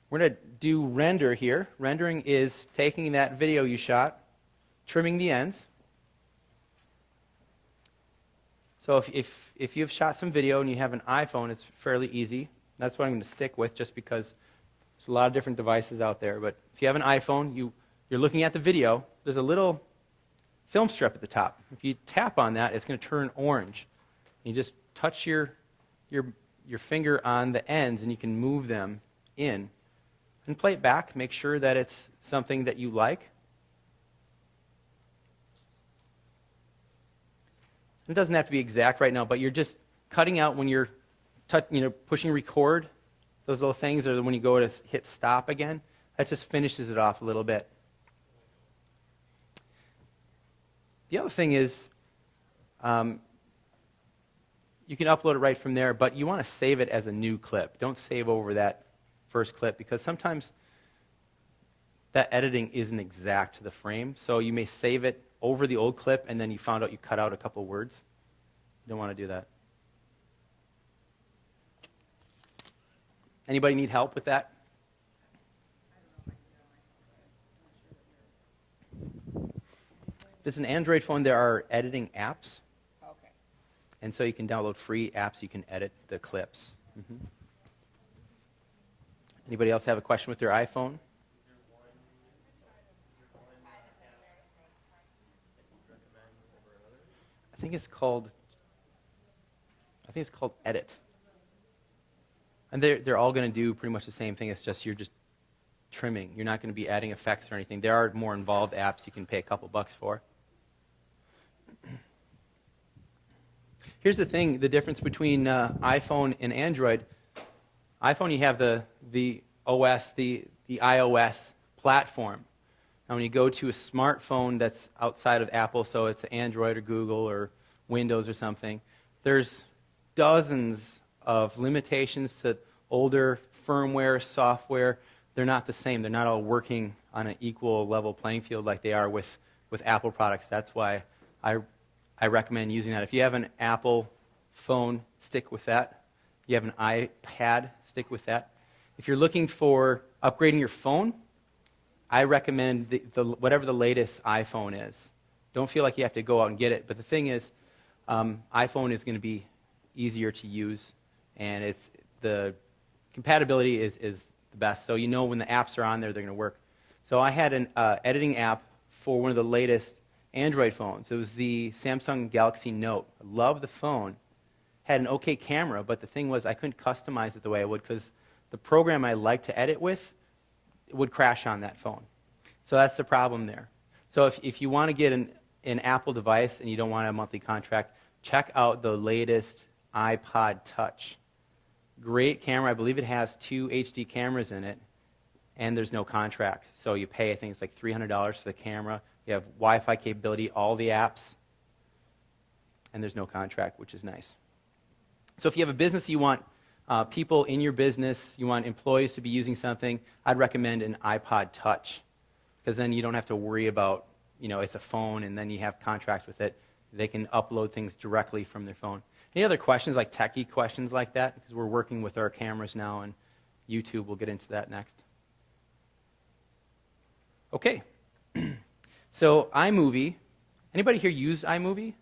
We're going to do render here. Rendering is taking that video you shot, trimming the ends. So if you've shot some video and you have an iPhone, it's fairly easy. That's what I'm going to stick with just because there's a lot of different devices out there. But if you have an iPhone, you're looking at the video, there's a little film strip at the top. If you tap on that, it's going to turn orange. You just touch your finger on the ends and you can move them in. And play it back. Make sure that it's something that you like. It doesn't have to be exact right now, but you're just cutting out when you're pushing record. Those little things are when you go to hit stop again. That just finishes it off a little bit. The other thing is you can upload it right from there, but you want to save it as a new clip. Don't save over that first clip because sometimes that editing isn't exact to the frame. So you may save it over the old clip and then you found out you cut out a couple words. You don't want to do that. Anybody need help with that? If it's an Android phone, there are editing apps. Okay. And so you can download free apps. You can edit the clips. Mm-hmm. Anybody else have a question with their iPhone? I think it's called Edit. And they're all going to do pretty much the same thing. It's just you're just trimming. You're not going to be adding effects or anything. There are more involved apps you can pay a couple bucks for. Here's the thing, the difference between iPhone and Android. iPhone, you have the OS, the iOS platform. Now, when you go to a smartphone that's outside of Apple, so it's Android or Google or Windows or something, there's dozens of limitations to older firmware, software. They're not the same. They're not all working on an equal level playing field like they are with Apple products. That's why I recommend using that. If you have an Apple phone, stick with that. You have an iPad, stick with that. If you're looking for upgrading your phone, I recommend whatever the latest iPhone is. Don't feel like you have to go out and get it. But the thing is, iPhone is going to be easier to use, and the compatibility is the best. So you know when the apps are on there, they're going to work. So I had an editing app for one of the latest Android phones. It was the Samsung Galaxy Note. I love the phone. Had an okay camera, but the thing was I couldn't customize it the way I would because the program I like to edit with would crash on that phone. So that's the problem there. So if you want to get an Apple device and you don't want a monthly contract, check out the latest iPod Touch. Great camera. I believe it has 2 HD cameras in it, and there's no contract. So you pay, I think it's like $300 for the camera. You have Wi-Fi capability, all the apps, and there's no contract, which is nice. So if you have a business, you want people in your business, you want employees to be using something, I'd recommend an iPod Touch, because then you don't have to worry about, it's a phone and then you have contracts with it. They can upload things directly from their phone. Any other questions, like techie questions like that? Because we're working with our cameras now, and YouTube, we'll get into that next. Okay. So iMovie, anybody here use iMovie?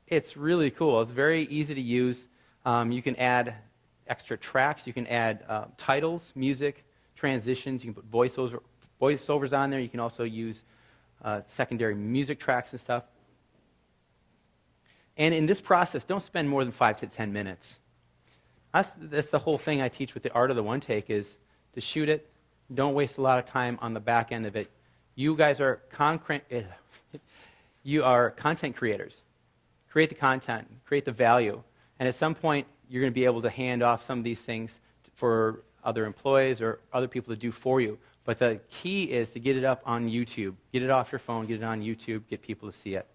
It's really cool. It's very easy to use. You can add extra tracks. You can add titles, music, transitions. You can put voiceovers on there. You can also use secondary music tracks and stuff. And in this process, don't spend more than 5 to 10 minutes. That's the whole thing I teach with the art of the one take is to shoot it. Don't waste a lot of time on the back end of it. You guys are content creators. Create the content, create the value. And at some point, you're going to be able to hand off some of these things for other employees or other people to do for you. But the key is to get it up on YouTube. Get it off your phone, get it on YouTube, get people to see it.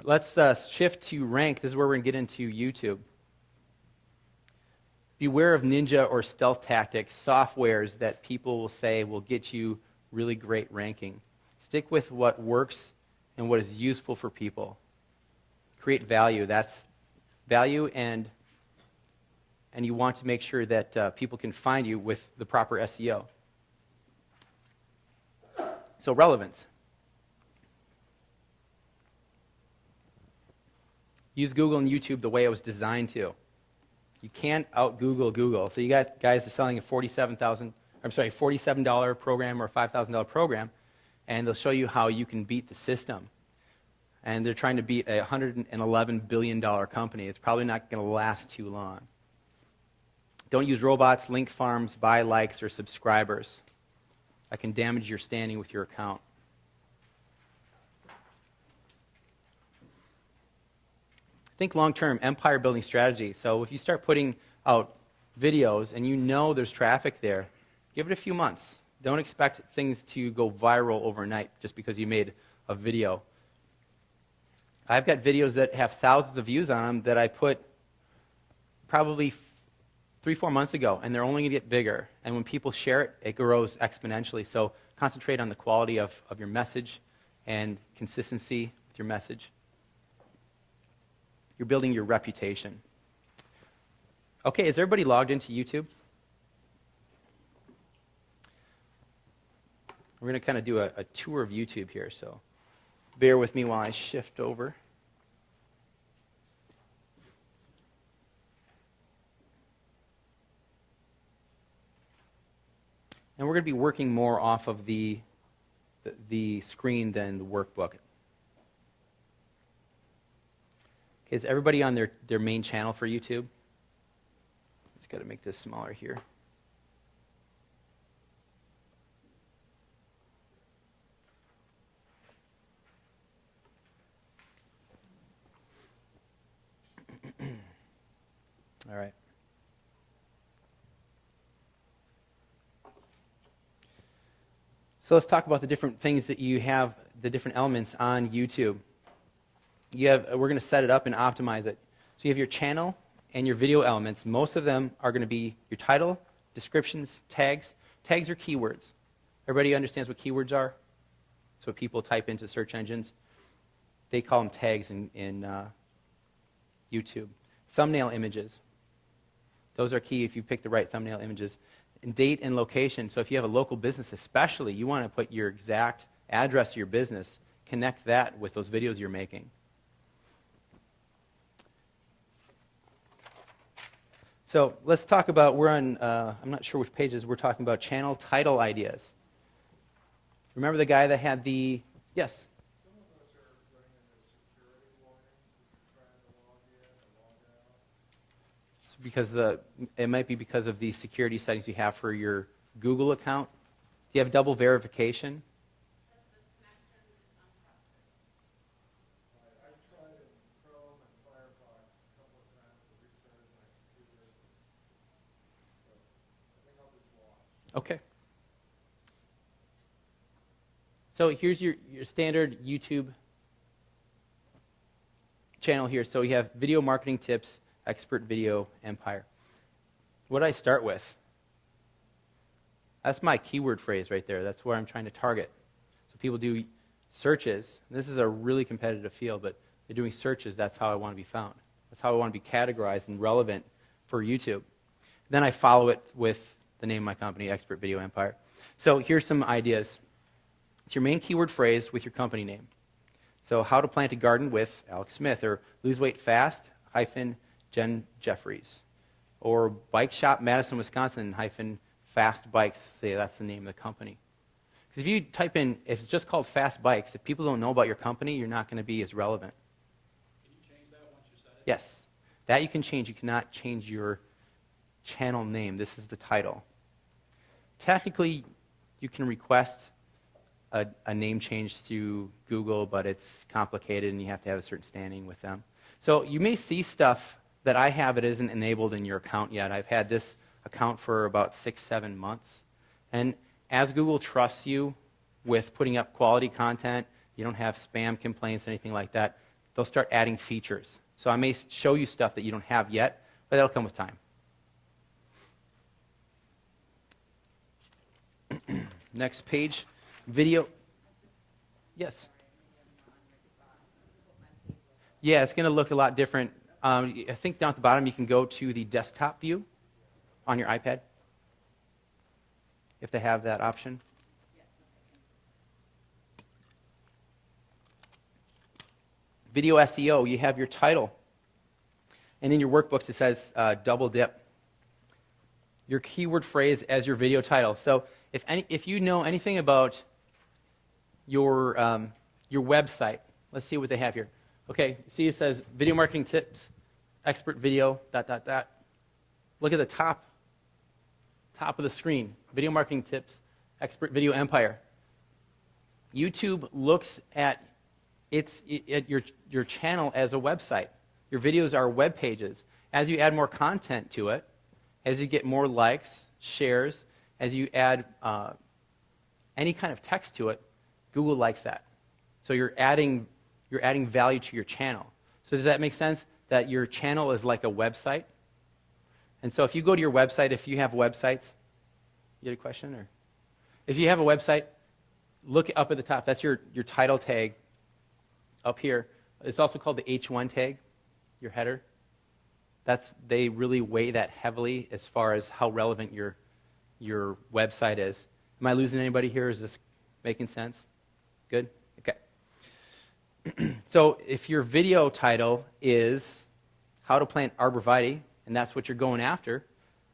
Let's shift to rank. This is where we're going to get into YouTube. Beware of ninja or stealth tactics, softwares that people will say will get you really great ranking. Stick with what works and what is useful for people. Create value. That's value and and you want to make sure that people can find you with the proper SEO. So relevance. Use Google and YouTube the way it was designed to. You can't out-Google Google. So you got guys that are selling a $47 program or a $5,000 program, and they'll show you how you can beat the system. And they're trying to beat a $111 billion company. It's probably not going to last too long. Don't use robots, link farms, buy likes, or subscribers. That can damage your standing with your account. Think long-term, empire building strategy. So if you start putting out videos and you know there's traffic there, give it a few months. Don't expect things to go viral overnight just because you made a video. I've got videos that have thousands of views on them that I put probably 3-4 months ago, and they're only going to get bigger. And when people share it, it grows exponentially. So concentrate on the quality of your message and consistency with your message. You're building your reputation. Okay, is everybody logged into YouTube? We're going to kind of do a tour of YouTube here, so bear with me while I shift over. And we're going to be working more off of the screen than the workbook. Okay, is everybody on their main channel for YouTube? Just got to make this smaller here. All right. So let's talk about the different things that you have, the different elements on YouTube. We're going to set it up and optimize it. So you have your channel and your video elements. Most of them are going to be your title, descriptions, tags. Tags are keywords. Everybody understands what keywords are? It's what people type into search engines. They call them tags in YouTube. Thumbnail images. Those are key if you pick the right thumbnail images. And date and location. So if you have a local business especially, you want to put your exact address to your business. Connect that with those videos you're making. So let's talk about, we're on, I'm not sure which pages, we're talking about channel title ideas. Remember the guy that had the, yes? Some of us are running into security warnings as you're trying to log in and log out. It's because it might be because of the security settings you have for your Google account. Do you have double verification? I tried it in Chrome and Firefox a couple of times and restarted my computer. So I think I'll just watch. Okay. So here's your standard YouTube channel here. So you have video marketing tips, expert video empire. What do I start with? That's my keyword phrase right there. That's where I'm trying to target. So people do searches. This is a really competitive field, but they're doing searches. That's how I want to be found. That's how I want to be categorized and relevant for YouTube. Then I follow it with the name of my company, Expert Video Empire. So here's some ideas. It's your main keyword phrase with your company name. So how to plant a garden with Alex Smith, or lose weight fast - Jen Jeffries, or bike shop Madison, Wisconsin - fast bikes. Say that's the name of the company. Because if you type in, if it's just called fast bikes, if people don't know about your company, you're not going to be as relevant. Can you change that once you set it? Yes. That you can change. You cannot change your channel name. This is the title. Technically, you can request a name change through Google, but it's complicated and you have to have a certain standing with them. So you may see stuff that I have that isn't enabled in your account yet. I've had this account for about 6-7 months. And as Google trusts you with putting up quality content, you don't have spam complaints, anything like that, they'll start adding features. So I may show you stuff that you don't have yet, but that'll come with time. Next page, video. Yes? Yeah, it's going to look a lot different. I think down at the bottom you can go to the desktop view. on your iPad? If they have that option? Video SEO, you have your title. And in your workbooks it says double dip. Your keyword phrase as your video title. So if you know anything about your website, let's see what they have here. Okay, see it says video marketing tips, expert video, ... Look at the top of the screen. Video marketing tips, expert video empire. YouTube looks at your channel as a website. Your videos are web pages. As you add more content to it, as you get more likes, shares, as you add any kind of text to it, Google likes that. So you're adding value to your channel. So does that make sense? That your channel is like a website? And so if you go to your website, if you have websites, you had a question? Or if you have a website, look up at the top. That's your title tag up here. It's also called the H1 tag, your header. They really weigh that heavily as far as how relevant your website is. Am I losing anybody here? Is this making sense? Good? Okay. So if your video title is how to plant arborvitae, and that's what you're going after,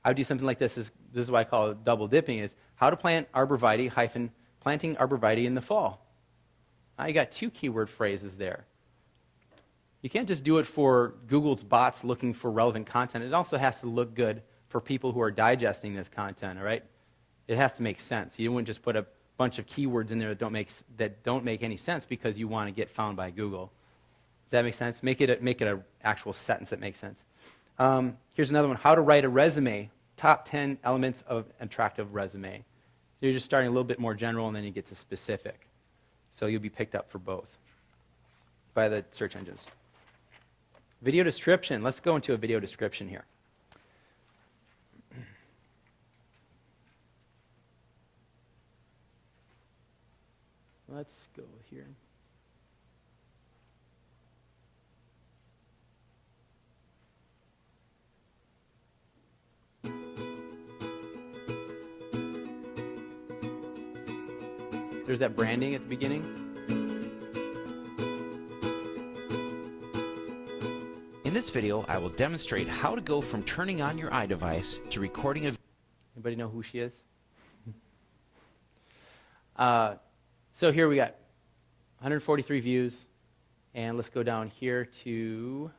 I would do something like this. This is what I call double dipping, is how to plant arborvitae - planting arborvitae in the fall. Now you got 2 keyword phrases there. You can't just do it for Google's bots looking for relevant content. It also has to look good for people who are digesting this content, all right? It has to make sense. You wouldn't just put a bunch of keywords in there that don't make any sense because you want to get found by Google. Does that make sense? Make it an actual sentence that makes sense. Here's another one. How to write a resume. Top 10 elements of an attractive resume. You're just starting a little bit more general, and then you get to specific. So you'll be picked up for both by the search engines. Video description. Let's go into a video description here. Let's go here. There's that branding at the beginning. In this video, I will demonstrate how to go from turning on your iDevice to recording a... Anybody know who she is? So here we got 143 views, and let's go down here to...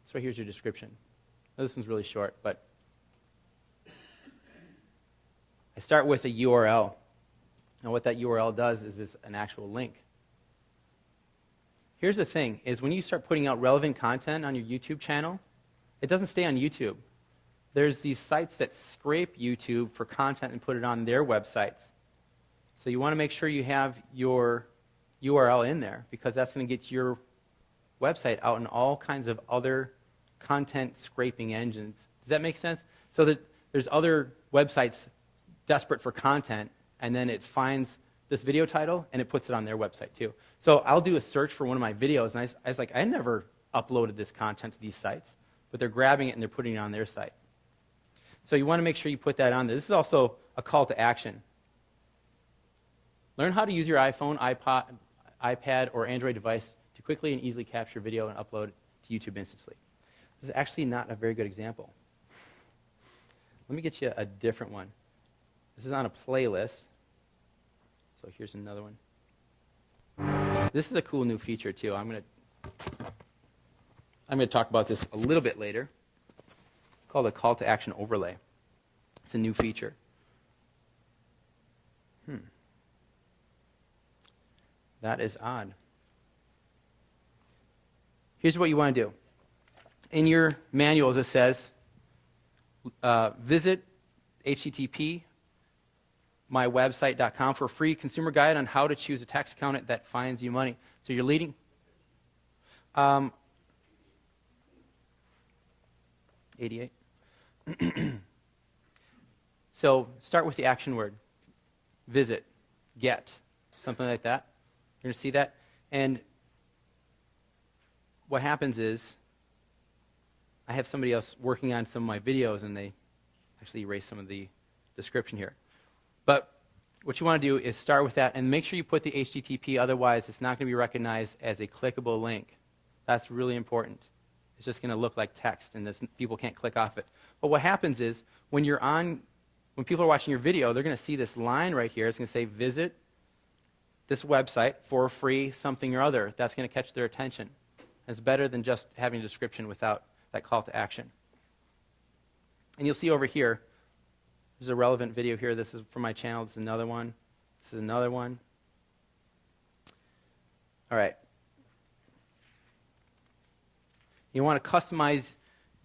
So here's your description. Now, this one's really short, but I start with a URL. And what that URL does is an actual link. Here's the thing, is when you start putting out relevant content on your YouTube channel, it doesn't stay on YouTube. There's these sites that scrape YouTube for content and put it on their websites. So you want to make sure you have your URL in there, because that's going to get your website out in all kinds of other content scraping engines. Does that make sense? So that there's other websites desperate for content, and then it finds this video title and it puts it on their website too. So I'll do a search for one of my videos, and I was like, I never uploaded this content to these sites, but they're grabbing it and they're putting it on their site. So you want to make sure you put that on there. This is also a call to action. Learn how to use your iPhone, iPad, or Android device to quickly and easily capture video and upload it to YouTube instantly. This is actually not a very good example. Let me get you a different one. This is on a playlist. So here's another one. This is a cool new feature too. I'm going to talk about this a little bit later. It's called a call to action overlay. It's a new feature. That is odd. Here's what you want to do. In your manuals it says, visit http mywebsite.com for a free consumer guide on how to choose a tax accountant that finds you money. So you're leading. 88. So start with the action word. Visit, get, something like that. You're going to see that. And what happens is I have somebody else working on some of my videos, and they actually erased some of the description here. But what you want to do is start with that, and make sure you put the HTTP, otherwise it's not going to be recognized as a clickable link. That's really important. It's just going to look like text, and people can't click off it. But what happens is, when people are watching your video, they're going to see this line right here. It's going to say, visit this website for free something or other. That's going to catch their attention. It's better than just having a description without that call to action. And you'll see over here, there's a relevant video here. This is from my channel. This is another one. This is another one. All right. You want to customize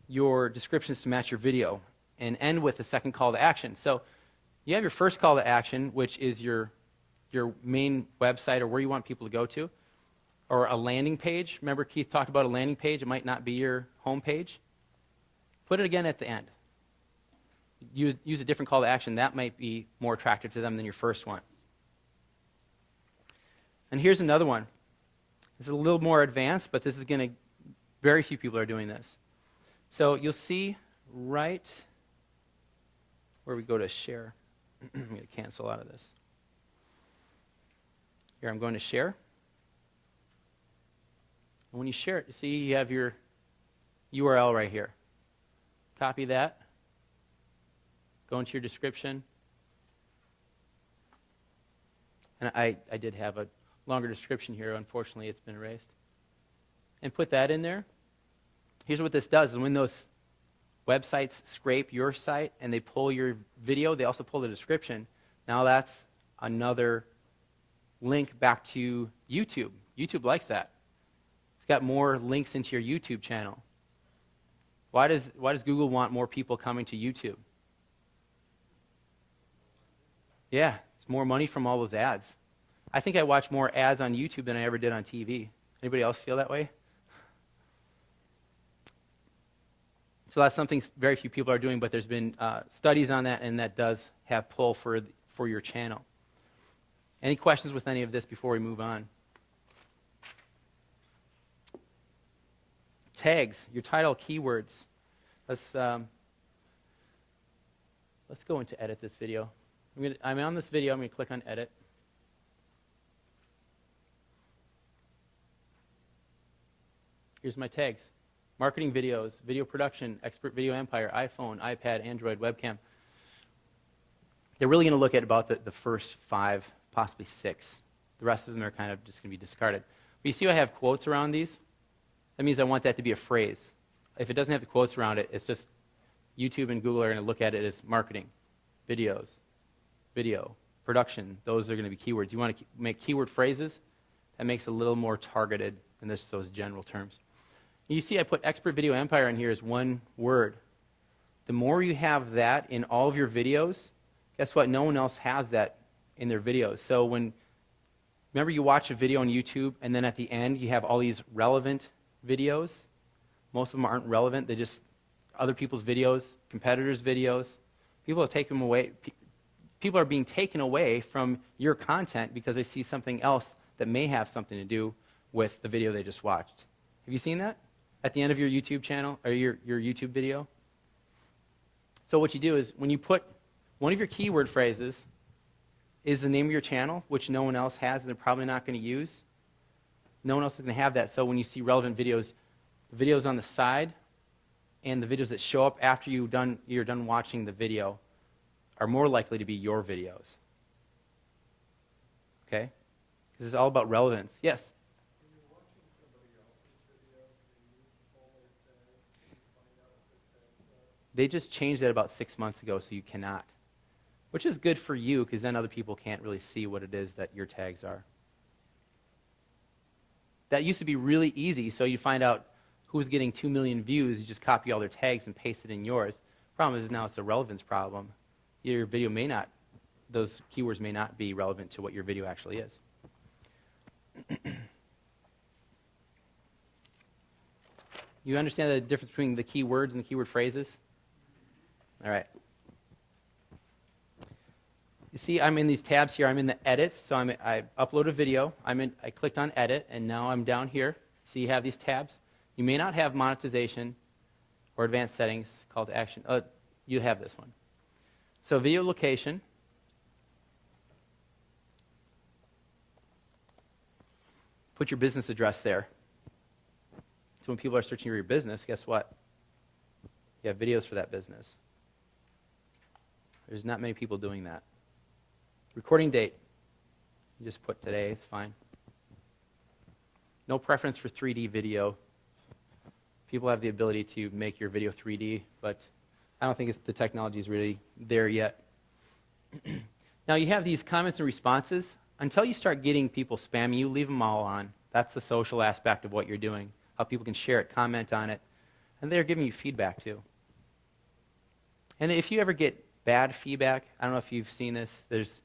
your descriptions to match your video and end with a second call to action. So you have your first call to action, which is your main website or where you want people to go to, or a landing page. Remember Keith talked about a landing page. It might not be your home page. Put it again at the end. Use a different call to action. That might be more attractive to them than your first one. And here's another one. It's a little more advanced, but this is going to, very few people are doing this. So you'll see right where we go to share. I'm going to cancel out of this. Here, I'm going to share. And when you share it, you see you have your URL right here. Copy that. Go into your description. And I did have a longer description here. Unfortunately, it's been erased. And put that in there. Here's what this does. Is when those websites scrape your site and they pull your video, they also pull the description. Now that's another link back to YouTube. YouTube likes that. It's got more links into your YouTube channel. Why does Google want more people coming to YouTube? Yeah, it's more money from all those ads. I think I watch more ads on YouTube than I ever did on TV. Anybody else feel that way? So that's something very few people are doing, but there's been studies on that, and that does have pull for your channel. Any questions with any of this before we move on? Tags, your title, keywords. Let's go into edit this video. I'm on this video. I'm going to click on edit. Here's my tags. Marketing videos, video production, expert video empire, iPhone, iPad, Android, webcam. They're really going to look at about the first 5, possibly 6. The rest of them are kind of just going to be discarded. But you see I have quotes around these? That means I want that to be a phrase. If it doesn't have the quotes around it, it's just YouTube and Google are going to look at it as marketing, videos, video, production. Those are going to be keywords. You want to make keyword phrases? That makes it a little more targeted than just those general terms. You see I put expert video empire in here as one word. The more you have that in all of your videos, guess what? No one else has that in their videos. So remember you watch a video on YouTube and then at the end you have all these relevant videos? Most of them aren't relevant. They're just other people's videos, competitors' videos. People are being taken away from your content because they see something else that may have something to do with the video they just watched. Have you seen that? At the end of your YouTube channel, or your YouTube video? So what you do is, when you put one of your keyword phrases is the name of your channel, which no one else has and they're probably not going to use. No one else is going to have that, so when you see relevant videos, the videos on the side and the videos that show up after you're done watching the video are more likely to be your videos. Okay? Because it's all about relevance. Yes? When you're watching somebody else's video, can you pull their tags and find out what their tags are? They just changed that about 6 months ago, so you cannot. Which is good for you, because then other people can't really see what it is that your tags are. That used to be really easy, so you find out who's getting 2 million views, you just copy all their tags and paste it in yours. Problem is now it's a relevance problem. Your video may not, those keywords may not be relevant to what your video actually is. You understand the difference between the keywords and the keyword phrases? All right. You see, I'm in these tabs here. I'm in the edit, so I upload a video. I clicked on edit, and now I'm down here. So you have these tabs. You may not have monetization or advanced settings, call to action. You have this one. So video location. Put your business address there. So when people are searching for your business, guess what? You have videos for that business. There's not many people doing that. Recording date. You just put today, it's fine. No preference for 3D video. People have the ability to make your video 3D, but I don't think the technology is really there yet. Now you have these comments and responses. Until you start getting people spamming you, leave them all on. That's the social aspect of what you're doing, how people can share it, comment on it, and they're giving you feedback too. And if you ever get bad feedback, I don't know if you've seen this, there's,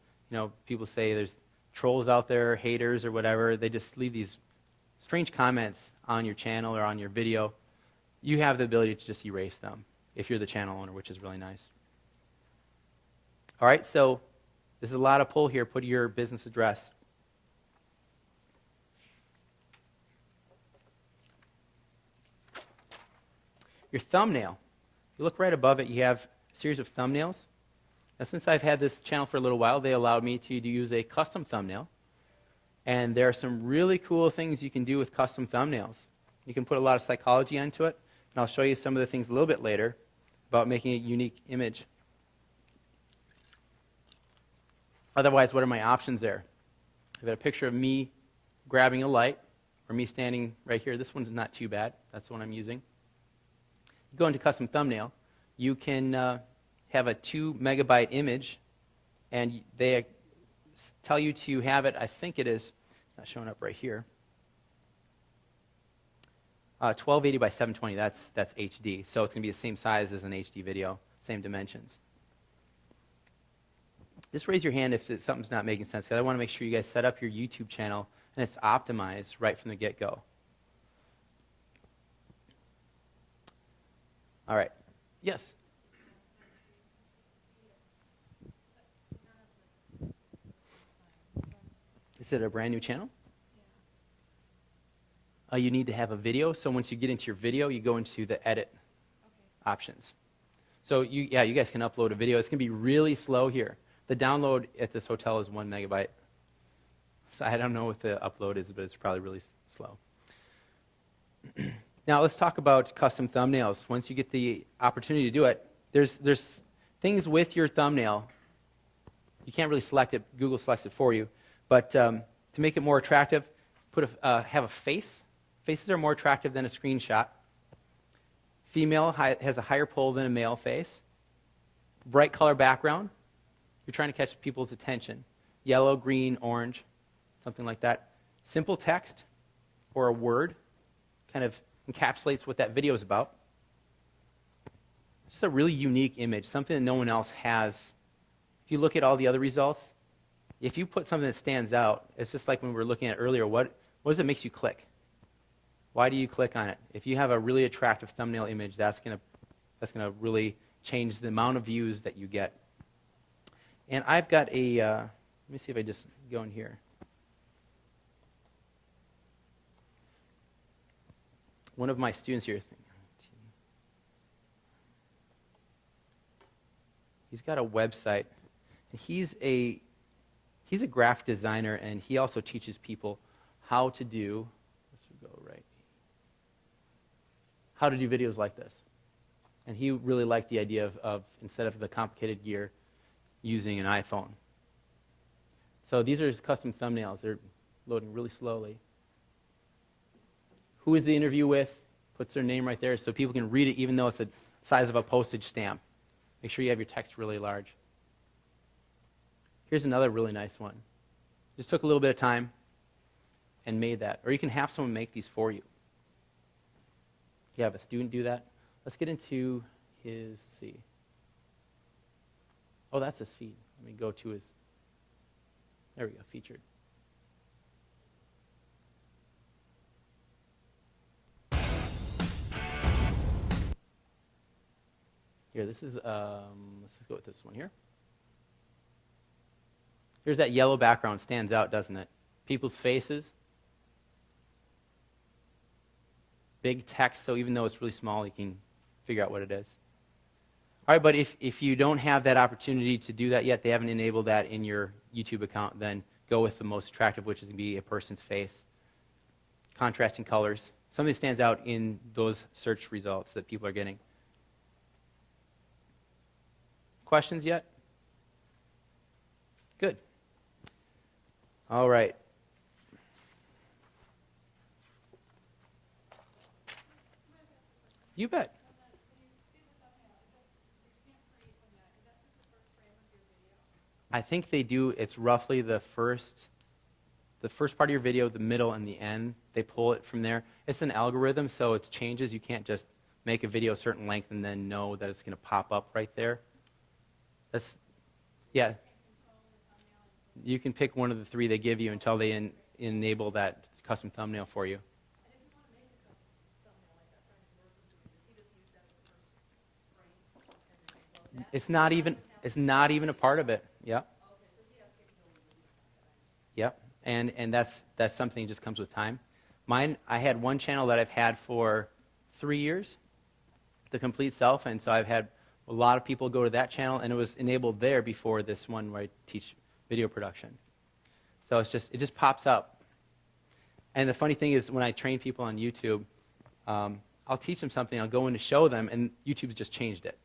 people say there's trolls out there, haters or whatever, they just leave these strange comments on your channel or on your video. You have the ability to just erase them if you're the channel owner, which is really nice. All right, so there's a lot of pull here. Put your business address. Your thumbnail. You look right above it, you have a series of thumbnails. Now, since I've had this channel for a little while, they allowed me to use a custom thumbnail. And there are some really cool things you can do with custom thumbnails. You can put a lot of psychology into it, and I'll show you some of the things a little bit later about making a unique image. Otherwise, what are my options there? I've got a picture of me grabbing a light, or me standing right here. This one's not too bad. That's the one I'm using. You go into custom thumbnail. You can have a 2 megabyte image, and they tell you to have it, I think it is, it's not showing up right here, 1280 by 720, that's HD. So it's going to be the same size as an HD video, same dimensions. Just raise your hand if something's not making sense, because I want to make sure you guys set up your YouTube channel and it's optimized right from the get-go. All right. Yes? Is it a brand new channel? Yeah. You need to have a video. So once you get into your video, you go into the edit options. So you guys can upload a video. It's going to be really slow here. The download at this hotel is 1 megabyte. So I don't know what the upload is, but it's probably really slow. Now let's talk about custom thumbnails. Once you get the opportunity to do it, there's things with your thumbnail. You can't really select it. Google selects it for you. But to make it more attractive, have a face. Faces are more attractive than a screenshot. Female has a higher pull than a male face. Bright color background. You're trying to catch people's attention. Yellow, green, orange, something like that. Simple text or a word kind of encapsulates what that video is about. Just a really unique image, something that no one else has. If you look at all the other results, if you put something that stands out, it's just like when we were looking at earlier, what does it makes you click? Why do you click on it? If you have a really attractive thumbnail image, that's gonna really change the amount of views that you get. And I've got a, let me see if I just go in here. One of my students here, he's got a website. And he's a graphic designer, and he also teaches people how to do, how to do videos like this. And he really liked the idea of instead of the complicated gear, using an iPhone. So these are his custom thumbnails. They're loading really slowly. Who is the interview with? Puts their name right there so people can read it even though it's the size of a postage stamp. Make sure you have your text really large. Here's another really nice one. Just took a little bit of time and made that. Or you can have someone make these for you. You have a student do that. Let's get into his, let's see. Oh, that's his feed. Let me go to his, there we go, featured. Here, this is, let's go with this one here. Here's that yellow background, stands out, doesn't it? People's faces. Big text, so even though it's really small, you can figure out what it is. All right, but if you don't have that opportunity to do that yet, they haven't enabled that in your YouTube account, then go with the most attractive, which is going to be a person's face. Contrasting colors. Something that stands out in those search results that people are getting. Questions yet? Good. All right. You bet. I think they do. It's roughly the first part of your video, the middle, and the end. They pull it from there. It's an algorithm, so it changes. You can't just make a video a certain length and then know that it's going to pop up right there. Yeah. You can pick one of the three they give you until they enable that custom thumbnail for you. It's not even a part of it. Yep. Yep. And that's something that just comes with time. Mine, I had one channel that I've had for 3 years, The Complete Self, and so I've had a lot of people go to that channel, and it was enabled there before this one where I teach video production. So it just pops up. And the funny thing is, when I train people on YouTube, I'll teach them something, I'll go in to show them, and YouTube's just changed it.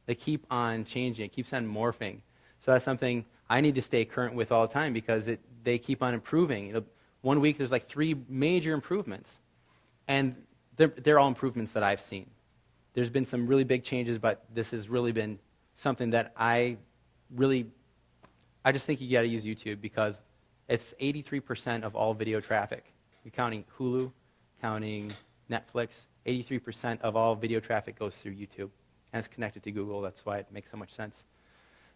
They keep on changing, it keeps on morphing. So that's something I need to stay current with all the time because they keep on improving. One week there's like 3 major improvements, and they're all improvements that I've seen. There's been some really big changes, but this has really been something that I just think you got to use YouTube because it's 83% of all video traffic. You're counting Hulu, counting Netflix, 83% of all video traffic goes through YouTube. And it's connected to Google. That's why it makes so much sense.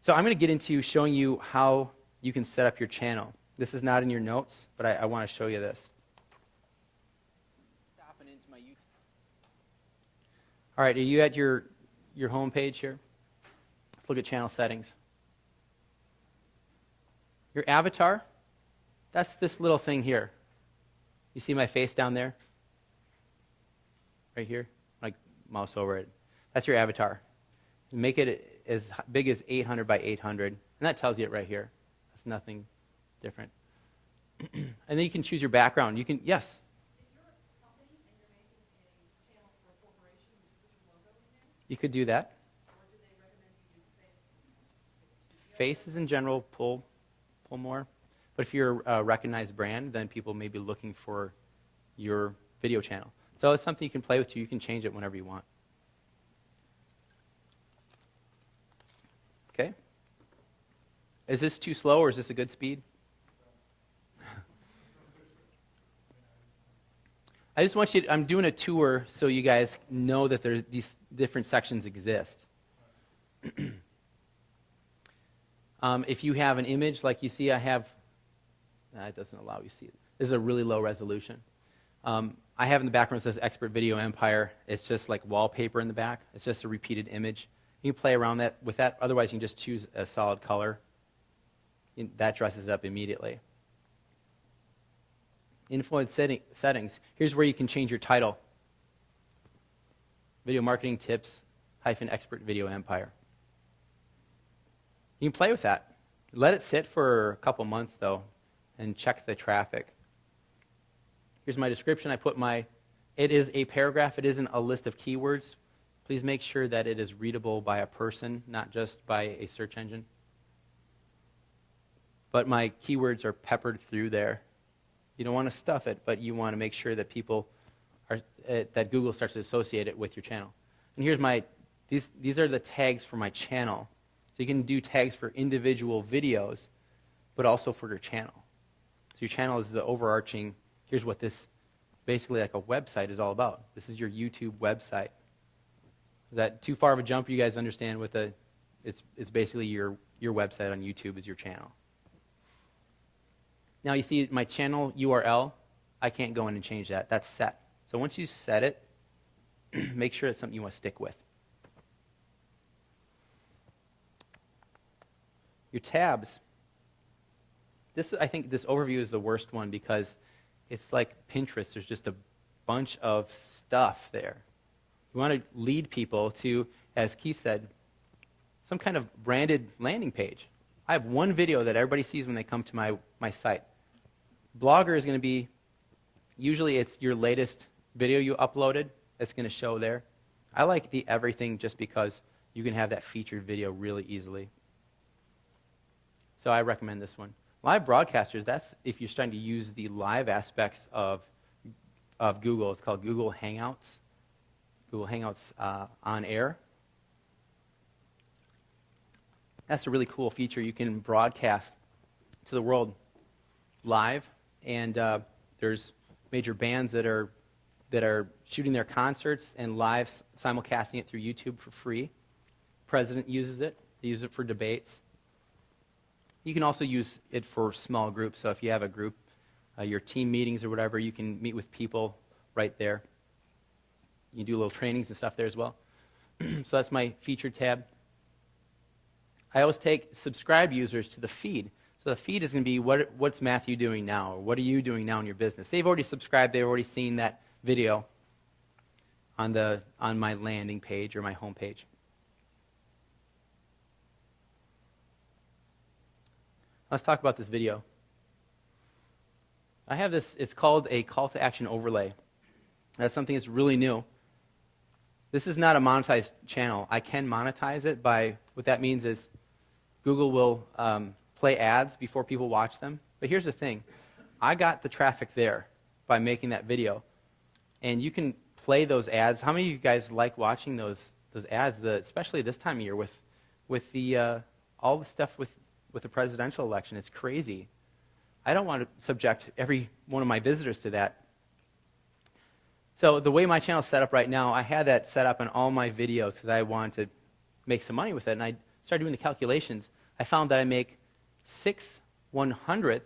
So I'm going to get into showing you how you can set up your channel. This is not in your notes, but I want to show you this. Stopping into my YouTube. All right, are you at your home page here? Let's look at channel settings. Your avatar, that's this little thing here. You see my face down there? Right here? Like mouse over it. That's your avatar. Make it as big as 800 by 800, and that tells you it right here. That's nothing different. And then you can choose your background. You can, yes? If you're a company and you're making a channel for a corporation, would you put your logo in there? You could do that. Or do they recommend you use face? Faces in general pull more. But if you're a recognized brand, then people may be looking for your video channel. So it's something you can play with too. You can change it whenever you want. Okay? Is this too slow or is this a good speed? I just want you to, I'm doing a tour so you guys know that there's these different sections exist. If you have an image like you see I have, it doesn't allow you to see it. This is a really low resolution. I have in the background, it says Expert Video Empire. It's just like wallpaper in the back. It's just a repeated image. You can play around with that. Otherwise, you can just choose a solid color. That dresses it up immediately. Influence settings. Here's where you can change your title. Video marketing tips - Expert Video Empire. You can play with that. Let it sit for a couple months, though, and check the traffic. Here's my description. It is a paragraph. It isn't a list of keywords. Please make sure that it is readable by a person, not just by a search engine. But my keywords are peppered through there. You don't want to stuff it, but you want to make sure that that Google starts to associate it with your channel. And here's these are the tags for my channel. So you can do tags for individual videos, but also for your channel. So your channel is the overarching, here's what this, basically like a website is all about. This is your YouTube website. Is that too far of a jump? You guys understand it's basically your website on YouTube is your channel. Now you see my channel URL, I can't go in and change that. That's set. So once you set it, make sure it's something you want to stick with. Your tabs. I think this overview is the worst one because it's like Pinterest. There's just a bunch of stuff there. We want to lead people to, as Keith said, some kind of branded landing page. I have one video that everybody sees when they come to my site. Blogger is going to be, usually it's your latest video you uploaded that's going to show there. I like the everything just because you can have that featured video really easily. So I recommend this one. Live broadcasters, that's if you're starting to use the live aspects of Google. It's called Google Hangouts. Google Hangouts on air. That's a really cool feature. You can broadcast to the world live, and there's major bands that are shooting their concerts and live simulcasting it through YouTube for free. President uses it. They use it for debates. You can also use it for small groups. So if you have a group, your team meetings or whatever, you can meet with people right there. You can do little trainings and stuff there as well. So that's my featured tab. I always take subscribe users to the feed. So the feed is going to be what's Matthew doing now, or what are you doing now in your business? They've already subscribed. They've already seen that video on my landing page or my home page. Let's talk about this video. I have this, it's called a call to action overlay. That's something that's really new. This is not a monetized channel. I can monetize it by, what that means is Google will play ads before people watch them. But here's the thing. I got the traffic there by making that video. And you can play those ads. How many of you guys like watching those ads, especially this time of year with the all the stuff with the presidential election? It's crazy. I don't want to subject every one of my visitors to that. So the way my channel is set up right now, I had that set up on all my videos because I wanted to make some money with it. And I started doing the calculations. I found that I make 6/100th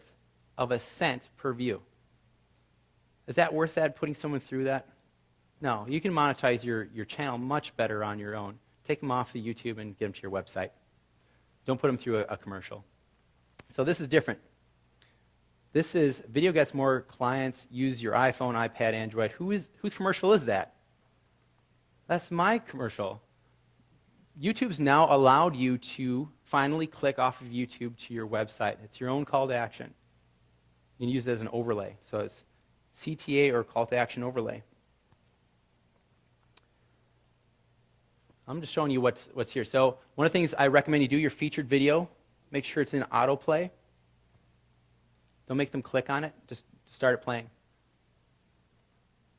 of a cent per view. Is that worth that, putting someone through that? No. You can monetize your channel much better on your own. Take them off the YouTube and get them to your website. Don't put them through a commercial. So this is different. This is video gets more clients, use your iPhone, iPad, Android. Whose commercial is that? That's my commercial. YouTube's now allowed you to finally click off of YouTube to your website. It's your own call to action. You can use it as an overlay. So it's CTA or call to action overlay. I'm just showing you what's here. So one of the things I recommend you do, your featured video, make sure it's in autoplay. Don't make them click on it. Just start it playing.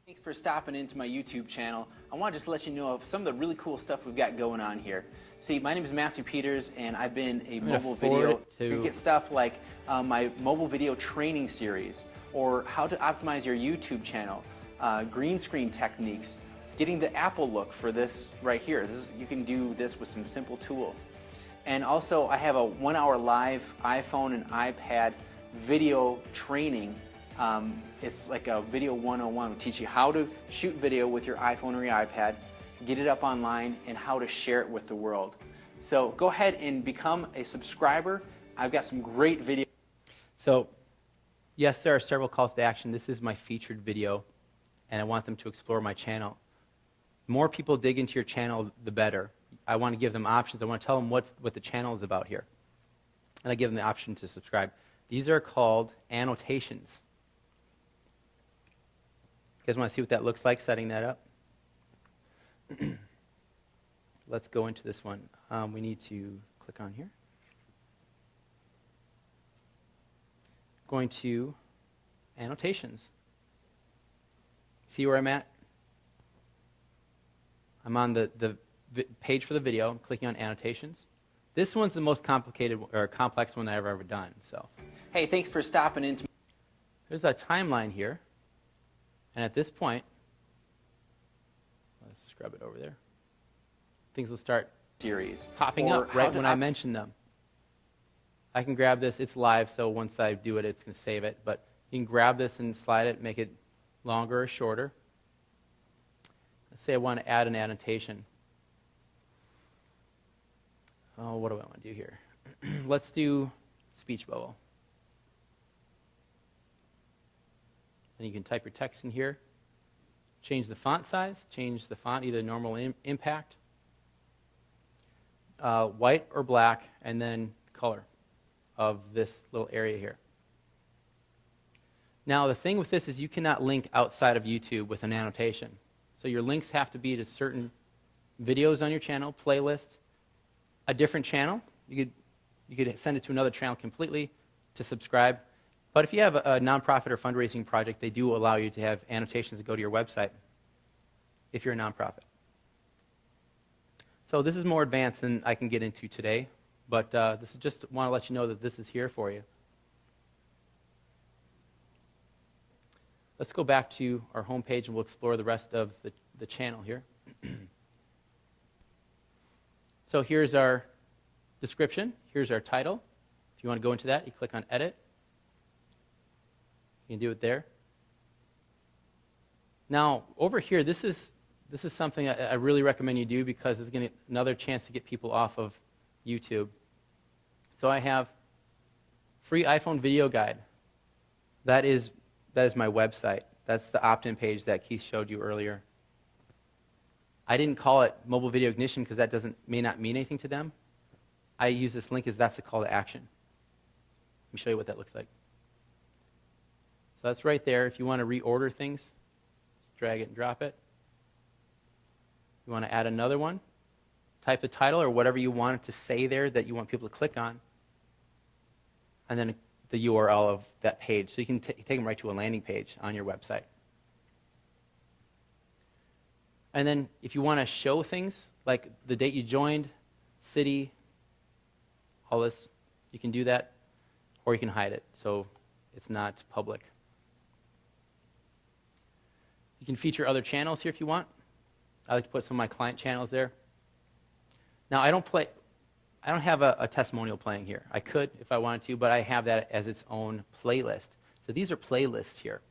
Thanks for stopping into my YouTube channel. I want to just let you know of some of the really cool stuff we've got going on here. See, my name is Matthew Peters, and I've been a mobile video. You get stuff like my mobile video training series, or how to optimize your YouTube channel, green screen techniques, getting the Apple look for this right here. You can do this with some simple tools. And also, I have a 1-hour live iPhone and iPad video training. It's like a video 101. We teach you how to shoot video with your iPhone or your iPad, get it up online, and how to share it with the world. So go ahead and become a subscriber. I've got some great videos. So yes, there are several calls to action. This is my featured video, and I want them to explore my channel. The more people dig into your channel, the better. I want to give them options. I want to tell them what the channel is about here. And I give them the option to subscribe. These are called annotations. You guys want to see what that looks like, setting that up? Let's go into this one. We need to click on here. Going to annotations. See where I'm at? I'm on the page for the video. I'm clicking on annotations. This one's the most complicated or complex one I've ever done. So, hey, thanks for stopping in. There's a timeline here. And at this point, let's scrub it over there. Things will start series popping up right when I mention them. I can grab this. It's live, so once I do it, it's going to save it. But you can grab this and slide it, make it longer or shorter. Let's say I want to add an annotation. Oh, what do I want to do here? Let's do speech bubble. And you can type your text in here. change the font size, change the font, either normal impact, white or black, and then color of this little area here. Now, the thing with this is you cannot link outside of YouTube with an annotation. So your links have to be to certain videos on your channel, playlist, a different channel. You could send it to another channel completely to subscribe. But if you have a nonprofit or fundraising project, they do allow you to have annotations that go to your website if you're a nonprofit. So this is more advanced than I can get into today, but this is just want to let you know that this is here for you. Let's go back to our home page and we'll explore the rest of the channel here. So here's our description. Here's our title. If you want to go into that, you click on Edit. You can do it there. Now, over here, this is something I really recommend you do because it's going to another chance to get people off of YouTube. So I have free iPhone video guide. That is my website. That's the opt-in page that Keith showed you earlier. I didn't call it mobile video ignition because that may not mean anything to them. I use this link as that's the call to action. Let me show you what that looks like. So that's right there. If you want to reorder things, just drag it and drop it. You want to add another one, type a title or whatever you want it to say there that you want people to click on, and then the URL of that page. So you can take them right to a landing page on your website. And then if you want to show things, like the date you joined, city, all this, you can do that, or you can hide it so it's not public. You can feature other channels here if you want. I like to put some of my client channels there. Now, I don't have a testimonial playing here. I could if I wanted to, but I have that as its own playlist. So these are playlists here.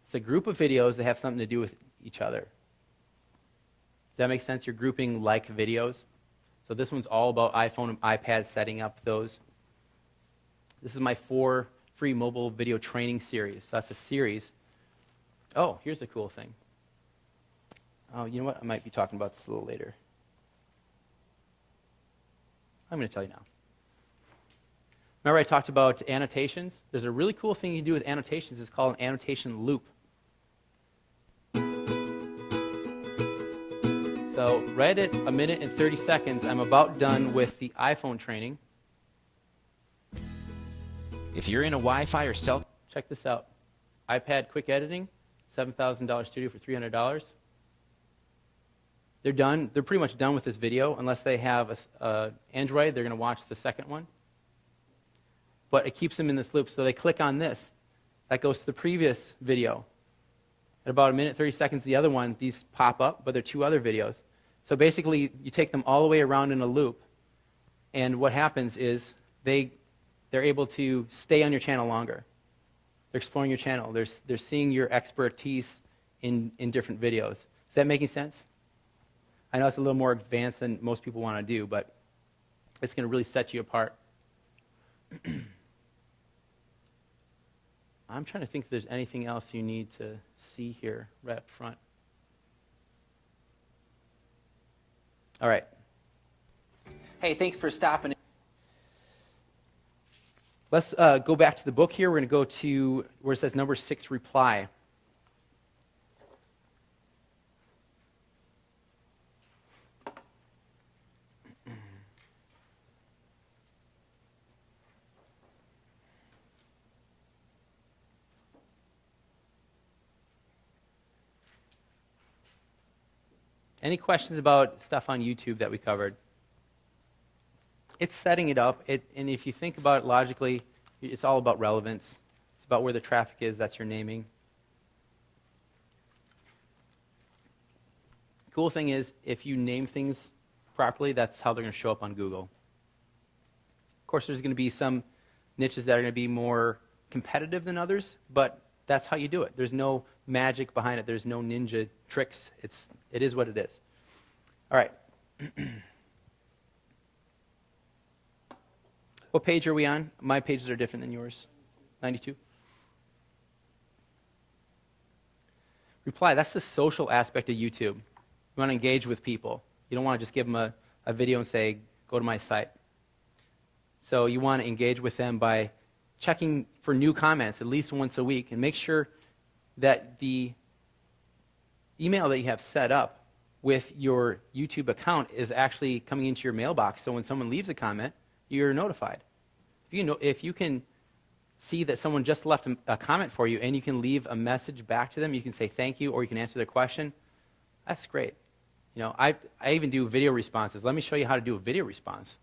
It's a group of videos that have something to do with each other. Does that make sense? You're grouping like videos. So this one's all about iPhone and iPad, setting up those. This is my 4 free mobile video training series. So that's a series. Oh, here's a cool thing. Oh, you know what? I might be talking about this a little later. I'm going to tell you now. Remember I talked about annotations? There's a really cool thing you can do with annotations. It's called an annotation loop. So right at 1 minute and 30 seconds, I'm about done with the iPhone training. If you're in a Wi-Fi or cell... Check this out. iPad quick editing, $7,000 studio for $300. They're done. They're pretty much done with this video. Unless they have Android, they're going to watch the second one. But it keeps them in this loop. So they click on this. That goes to the previous video. At about 1 minute, 30 seconds, the other one, these pop up, but they're 2 other videos. So basically, you take them all the way around in a loop, and what happens is they're able to stay on your channel longer. They're exploring your channel. They're seeing your expertise in different videos. Is that making sense? I know it's a little more advanced than most people want to do, but it's going to really set you apart. I'm trying to think if there's anything else you need to see here right up front. All right. Hey, thanks for stopping. Let's go back to the book here. We're going to go to where it says number 6, reply. Any questions about stuff on YouTube that we covered? It's setting it up, and if you think about it logically, it's all about relevance. It's about where the traffic is, that's your naming. Cool thing is, if you name things properly, that's how they're going to show up on Google. Of course, there's going to be some niches that are going to be more competitive than others, but that's how you do it. There's no magic behind it. There's no ninja tricks. It is what it is. All right. What page are we on? My pages are different than yours. 92? reply. That's the social aspect of YouTube. You want to engage with people. You don't want to just give them a video and say, go to my site. So you want to engage with them by checking for new comments at least once a week, and make sure that the email that you have set up with your YouTube account is actually coming into your mailbox. So when someone leaves a comment, you're notified. If you can see that someone just left a comment for you and you can leave a message back to them, you can say thank you or you can answer their question, that's great. I even do video responses. Let me show you how to do a video response.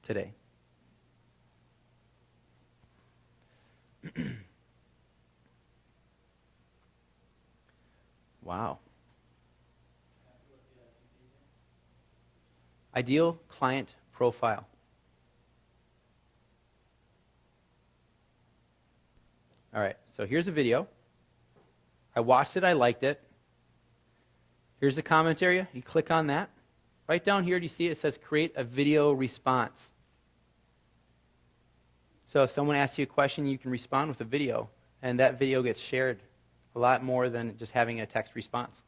Today. Wow. Ideal client profile. All right, so here's a video. I watched it, I liked it. Here's the comment area. You click on that. Right down here, do you see it says create a video response? So if someone asks you a question, you can respond with a video, and that video gets shared a lot more than just having a text response.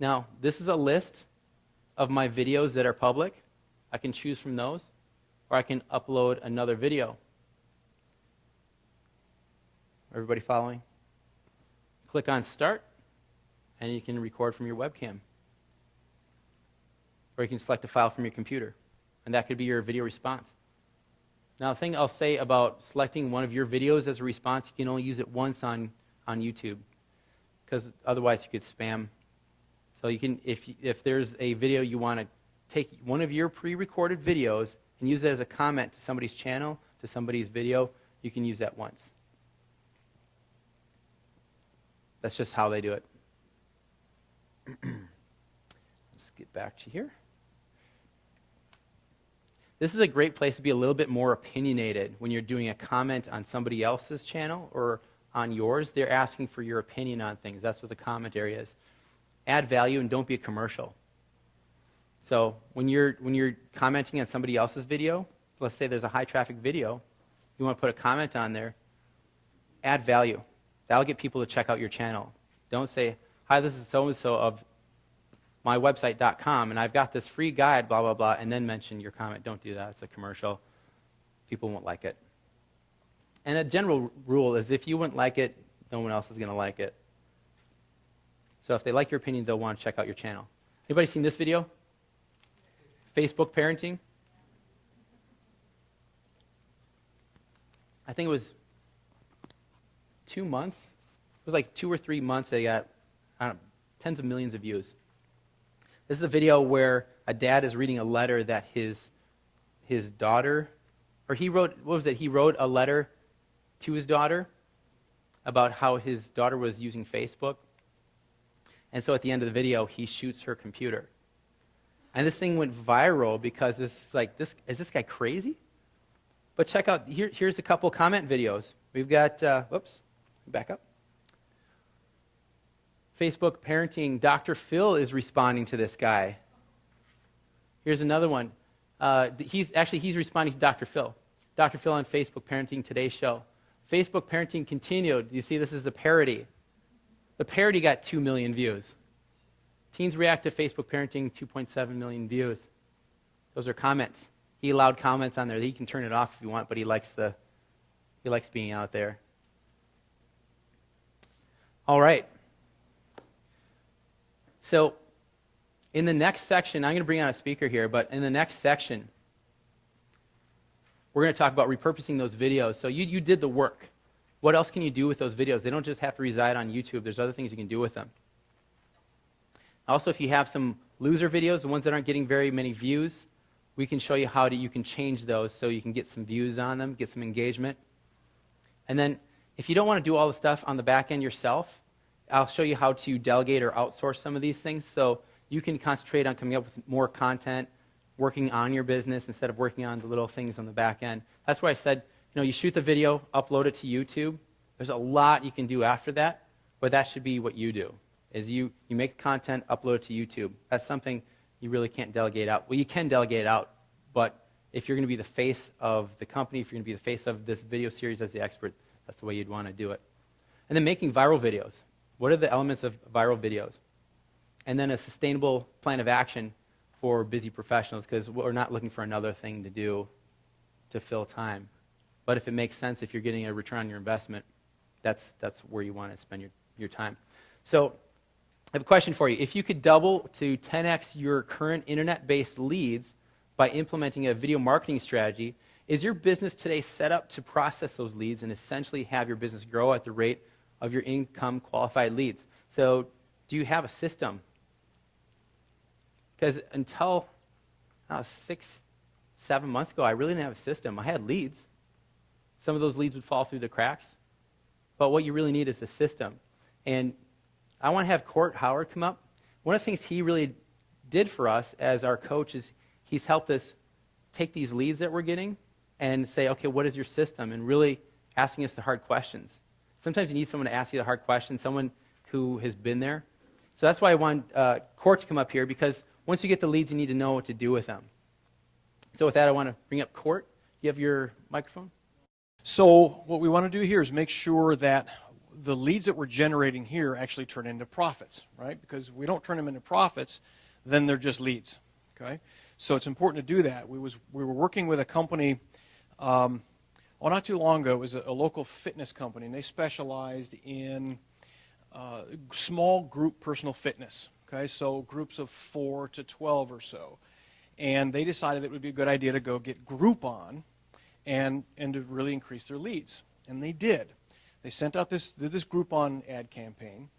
Now, this is a list of my videos that are public. I can choose from those, or I can upload another video. Everybody following? Click on Start, and you can record from your webcam. Or you can select a file from your computer, and that could be your video response. Now, the thing I'll say about selecting one of your videos as a response, you can only use it once on YouTube, because otherwise you could spam. So you can, if there's a video you want to take one of your pre-recorded videos and use it as a comment to somebody's channel, to somebody's video, you can use that once. That's just how they do it. Let's get back to here. This is a great place to be a little bit more opinionated when you're doing a comment on somebody else's channel or on yours. They're asking for your opinion on things. That's what the comment area is. Add value and don't be a commercial. So when you're commenting on somebody else's video, let's say there's a high traffic video, you want to put a comment on there, add value. That'll get people to check out your channel. Don't say, hi, this is so-and-so of mywebsite.com, and I've got this free guide, blah, blah, blah, and then mention your comment. Don't do that. It's a commercial. People won't like it. And a general rule is if you wouldn't like it, no one else is going to like it. So if they like your opinion, they'll want to check out your channel. Anybody seen this video? Facebook parenting? I think it was 2 months. It was like 2 or 3 months. They got tens of millions of views. This is a video where a dad is reading a letter that his daughter, or he wrote, what was it? He wrote a letter to his daughter about how his daughter was using Facebook. And so at the end of the video, he shoots her computer. And this thing went viral because is this guy crazy? But check out, here's a couple comment videos. We've got, back up. Facebook parenting, Dr. Phil is responding to this guy. Here's another one. He's responding to Dr. Phil. Dr. Phil on Facebook Parenting Today's Show. Facebook parenting continued. You see, this is a parody. The parody got 2 million views. Teens react to Facebook parenting, 2.7 million views. Those are comments. He allowed comments on there. He can turn it off if you want, but he likes being out there. All right. So in the next section, I'm going to bring on a speaker here, but in the next section, we're going to talk about repurposing those videos. So you did the work. What else can you do with those videos? They don't just have to reside on YouTube. There's other things you can do with them. Also, if you have some loser videos, the ones that aren't getting very many views, we can show you how you can change those so you can get some views on them, get some engagement. And then if you don't want to do all the stuff on the back end yourself, I'll show you how to delegate or outsource some of these things so you can concentrate on coming up with more content, working on your business instead of working on the little things on the back end. That's why I said, you shoot the video, upload it to YouTube. There's a lot you can do after that, but that should be what you do, is you make content, upload it to YouTube. That's something you really can't delegate out. Well, you can delegate out, but If you're going to be the face of the company, if you're going to be the face of this video series as the expert, that's the way you'd want to do it. And then making viral videos. What are the elements of viral videos? And then a sustainable plan of action for busy professionals, because we're not looking for another thing to do to fill time. But if it makes sense, if you're getting a return on your investment, that's where you want to spend your time. So I have a question for you. If you could double to 10x your current internet-based leads by implementing a video marketing strategy, is your business today set up to process those leads and essentially have your business grow at the rate of your income qualified leads? So do you have a system? Because until 6, 7 months ago, I really didn't have a system. I had leads. Some of those leads would fall through the cracks. But what you really need is a system. And I want to have Court Howard come up. One of the things he really did for us as our coach is he's helped us take these leads that we're getting and say, okay, what is your system? And really asking us the hard questions. Sometimes you need someone to ask you the hard questions, someone who has been there. So that's why I want Court to come up here, because once you get the leads, you need to know what to do with them. So with that, I want to bring up Court. You have your microphone? So what we want to do here is make sure that the leads that we're generating here actually turn into profits, right? Because if we don't turn them into profits, then they're just leads, okay? So it's important to do that. We were working with a company, not too long ago. It was a local fitness company, and they specialized in small group personal fitness, okay? So groups of 4 to 12 or so. And they decided it would be a good idea to go get Groupon and to really increase their leads. And they did. They sent out this Groupon ad campaign.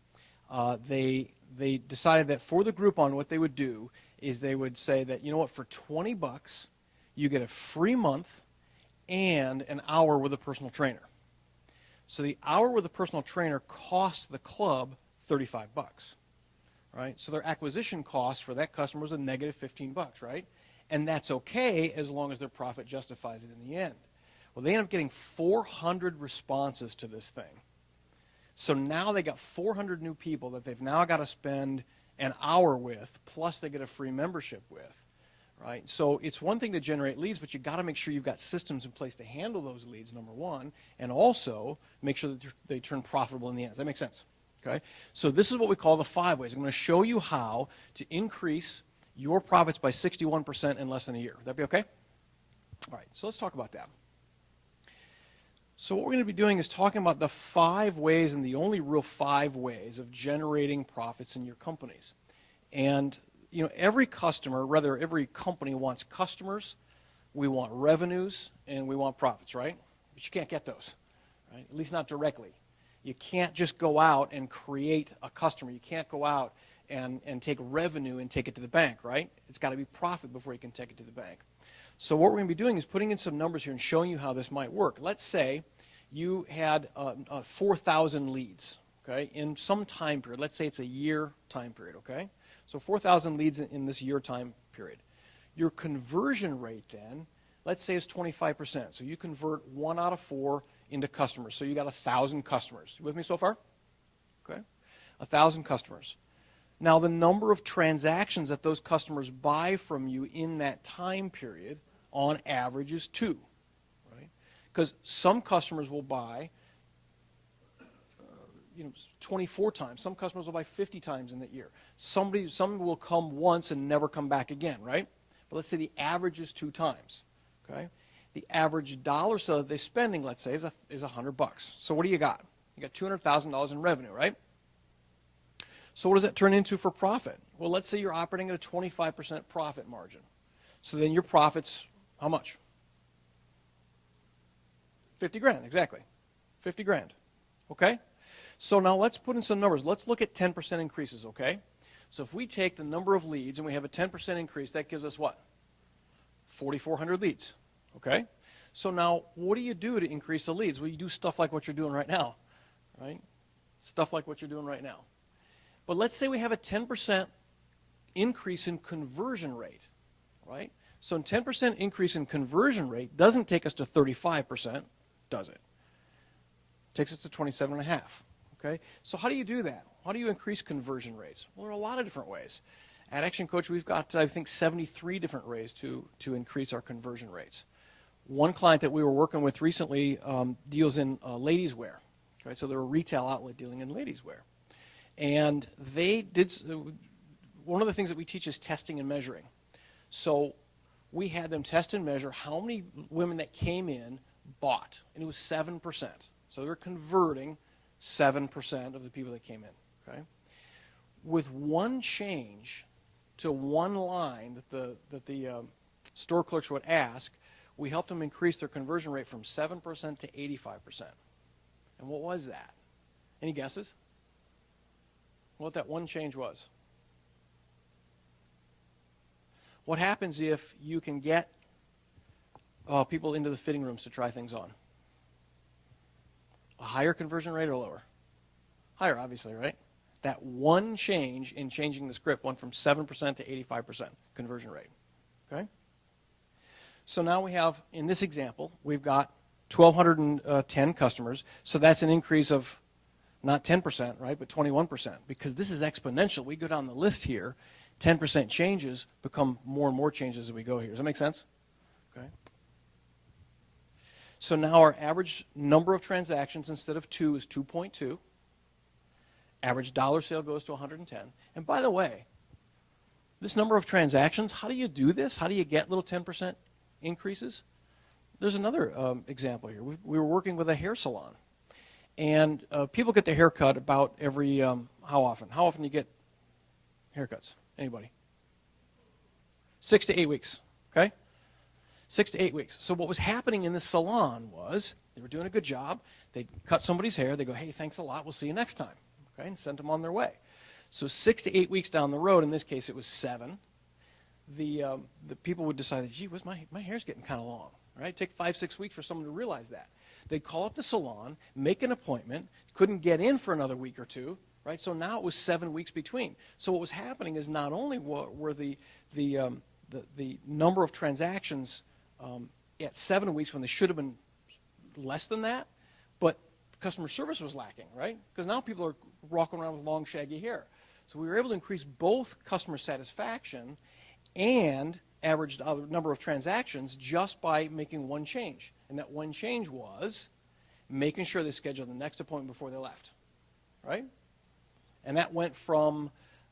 They decided that for the Groupon, what they would do is they would say that, you know what, for $20, you get a free month and an hour with a personal trainer. So the hour with a personal trainer cost the club $35, right? So their acquisition cost for that customer was a negative $15, right? And that's okay as long as their profit justifies it in the end. Well, they end up getting 400 responses to this thing. So now they got 400 new people that they've now got to spend an hour with, plus they get a free membership with, right? So it's one thing to generate leads, but you've got to make sure you've got systems in place to handle those leads, number one, and also make sure that they turn profitable in the end. Does that make sense? Okay? So this is what we call the 5 ways. I'm going to show you how to increase your profits by 61% in less than a year. Would that be okay? All right, so let's talk about that. So what we're going to be doing is talking about the 5 ways, and the only real 5 ways of generating profits in your companies. And you know, every customer, rather every company wants customers, we want revenues, and we want profits, right? But you can't get those, right? At least not directly. You can't just go out and create a customer. You can't go out and take revenue and take it to the bank, right? It's got to be profit before you can take it to the bank. So what we're going to be doing is putting in some numbers here and showing you how this might work. Let's say you had 4,000 leads, okay, in some time period. Let's say it's a year time period, okay? So 4,000 leads in this year time period. Your conversion rate then, let's say is 25%. So you convert 1 out of 4 into customers. So you got 1,000 customers. You with me so far? Okay, 1,000 customers. Now the number of transactions that those customers buy from you in that time period on average is 2, right? Because some customers will buy 24 times. Some customers will buy 50 times in that year. Some will come once and never come back again, right? But let's say the average is 2 times, okay? The average dollar sale that they're spending, let's say, is $100. So what do you got? You got $200,000 in revenue, right? So what does that turn into for profit? Well, let's say you're operating at a 25% profit margin. So then your profit's how much? 50 grand, exactly. 50 grand, okay? So now let's put in some numbers. Let's look at 10% increases, okay? So if we take the number of leads and we have a 10% increase, that gives us what? 4,400 leads, okay? So now what do you do to increase the leads? Well, you do stuff like what you're doing right now, right? Stuff like what you're doing right now. But let's say we have a 10% increase in conversion rate, right? So a 10% increase in conversion rate doesn't take us to 35%, does it? It takes us to 27.5%, okay? So how do you do that? How do you increase conversion rates? Well, there are a lot of different ways. At Action Coach, we've got, I think, 73 different ways to increase our conversion rates. One client that we were working with recently deals in ladies' wear. Right? So they're a retail outlet dealing in ladies' wear. And they did, one of the things that we teach is testing and measuring. So we had them test and measure how many women that came in bought, and it was 7%. So they were converting 7% of the people that came in. Okay? With one change to one line that the store clerks would ask, we helped them increase their conversion rate from 7% to 85%. And what was that? Any guesses? What that one change was? What happens if you can get people into the fitting rooms to try things on? A higher conversion rate or lower? Higher, obviously, right? That one change in changing the script went from 7% to 85% conversion rate. Okay? So now we have, in this example, we've got 1,210 customers. So that's an increase of not 10%, right, but 21%. Because this is exponential. We go down the list here, 10% changes become more and more changes as we go here. Does that make sense? Okay. So now our average number of transactions instead of 2 is 2.2. Average dollar sale goes to 110. And by the way, this number of transactions, how do you do this? How do you get little 10% increases? There's another example here. We were working with a hair salon. And people get their hair cut about every, how often? How often do you get haircuts? Anybody? 6 to 8 weeks, okay? 6 to 8 weeks. So what was happening in this salon was they were doing a good job. They'd cut somebody's hair. They go, hey, thanks a lot. We'll see you next time, okay, and sent them on their way. So 6 to 8 weeks down the road, in this case it was 7, the people would decide, gee, my hair's getting kind of long, right? It'd take 5, 6 weeks for someone to realize that. They'd call up the salon, make an appointment, couldn't get in for another week or two, right? So now it was 7 weeks between. So what was happening is not only were the number of transactions at 7 weeks when they should have been less than that, but customer service was lacking, right? Because now people are walking around with long, shaggy hair. So we were able to increase both customer satisfaction and average number of transactions just by making one change. And that one change was making sure they scheduled the next appointment before they left, right? And that went from,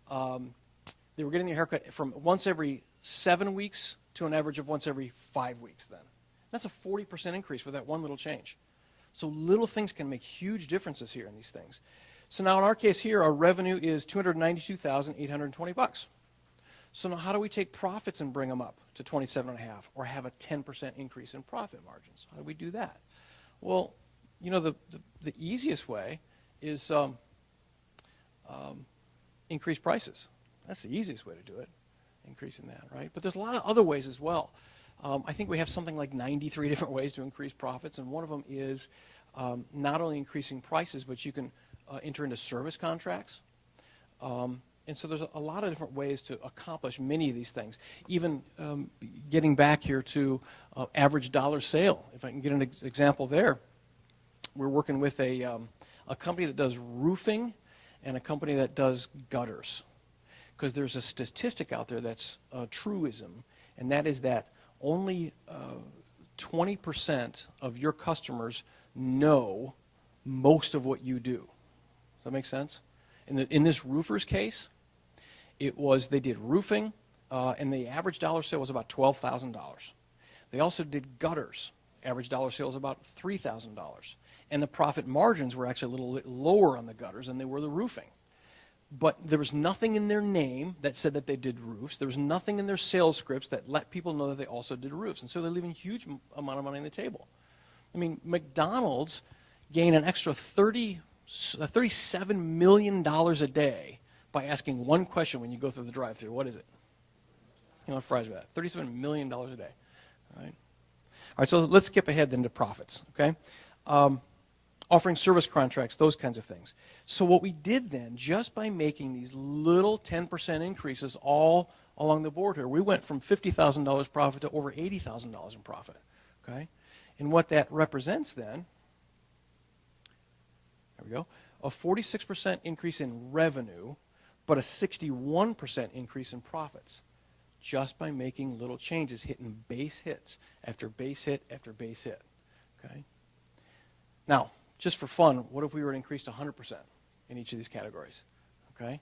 they were getting their haircut from once every 7 weeks to an average of once every 5 weeks then. That's a 40% increase with that one little change. So little things can make huge differences here in these things. So now in our case here, our revenue is $292,820. So now how do we take profits and bring them up to 27.5 or have a 10% increase in profit margins? How do we do that? Well, you know, the easiest way is increase prices. That's the easiest way to do it, increasing that, right? But there's a lot of other ways as well. I think we have something like 93 different ways to increase profits, and one of them is not only increasing prices, but you can enter into service contracts. And so there's a lot of different ways to accomplish many of these things. Even getting back here to average dollar sale, if I can get an example there. We're working with a company that does roofing and a company that does gutters. Because there's a statistic out there that's a truism, and that is that only 20% of your customers know most of what you do. Does that make sense? In this roofer's case, it was they did roofing, and the average dollar sale was about $12,000. They also did gutters. Average dollar sale was about $3,000. And the profit margins were actually a little lower on the gutters than they were the roofing. But there was nothing in their name that said that they did roofs. There was nothing in their sales scripts that let people know that they also did roofs. And so they're leaving a huge amount of money on the table. I mean, McDonald's gained an extra $37 million a day by asking one question when you go through the drive-thru. What is it? You want fries with that? $37 million a day. All right, so let's skip ahead then to profits, okay? Offering service contracts, those kinds of things. So what we did then, just by making these little 10% increases all along the board here, we went from $50,000 profit to over $80,000 in profit, okay? And what that represents then, there we go, a 46% increase in revenue but a 61% increase in profits just by making little changes, hitting base hits after base hit after base hit. Okay? Now, just for fun, what if we were to increase to 100% in each of these categories? Okay?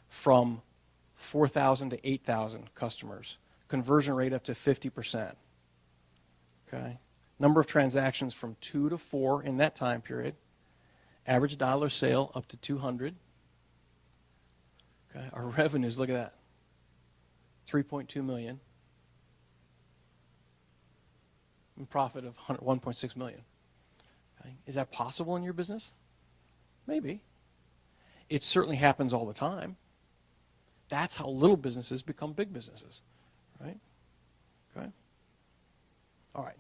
From 4,000 to 8,000 customers, conversion rate up to 50%. Okay? Number of transactions from 2 to 4 in that time period. Average dollar sale up to 200. Okay? Our revenues, look at that. 3.2 million. And profit of 1.6 million. Okay? Is that possible in your business? Maybe. It certainly happens all the time. That's how little businesses become big businesses, right? Okay? All right.